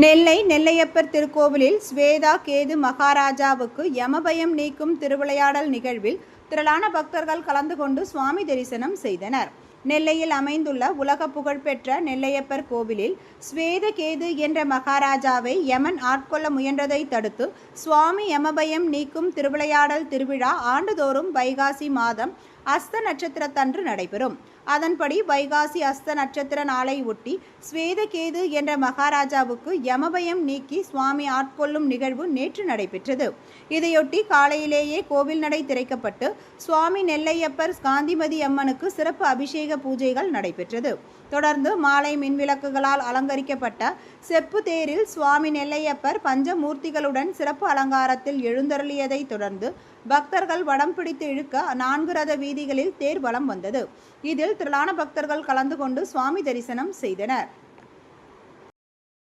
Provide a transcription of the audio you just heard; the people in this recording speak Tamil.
நெல்லை நெல்லையப்பர் திருக்கோவிலில் ஸ்வேதா கேது மகாராஜாவுக்கு யமபயம் நீக்கும் திருவிளையாடல் நிகழ்வில் திரளான பக்தர்கள் கலந்து கொண்டு சுவாமி தரிசனம் செய்தனர். நெல்லையில் அமைந்துள்ள உலக புகழ்பெற்ற நெல்லையப்பர் கோவிலில் ஸ்வேத கேது என்ற மகாராஜாவை யமன் ஆட்கொள்ள முயன்றதை தடுத்து சுவாமி யமபயம் நீக்கும் திருவிளையாடல் திருவிழா ஆண்டுதோறும் வைகாசி மாதம் அஸ்த நட்சத்திரத்தன்று நடைபெறும். அதன்படி வைகாசி அஸ்த நட்சத்திர நாளை ஒட்டி ஸ்வேதகேது என்ற மகாராஜாவுக்கு யமபயம் நீக்கி சுவாமி ஆட்கொள்ளும் நிகழ்வு நேற்று நடைபெற்றது. இதையொட்டி காலையிலேயே கோவில் நடை திறக்கப்பட்டு சுவாமி நெல்லையப்பர் காந்திமதி அம்மனுக்கு சிறப்பு அபிஷேக பூஜைகள் நடைபெற்றது. தொடர்ந்து மாலை மின்விளக்குகளால் அலங்கரிக்கப்பட்ட செப்பு தேரில் சுவாமி நெல்லையப்பர் பஞ்சமூர்த்திகளுடன் சிறப்பு அலங்காரத்தில் எழுந்தருளியதை தொடர்ந்து பக்தர்கள் வடம் பிடித்து இழுக்க 4 ரத வீதிகளில் தேர் வலம் வந்தது. இதில் திரளான பக்தர்கள் கலந்து கொண்டு சுவாமி தரிசனம் செய்தனர்.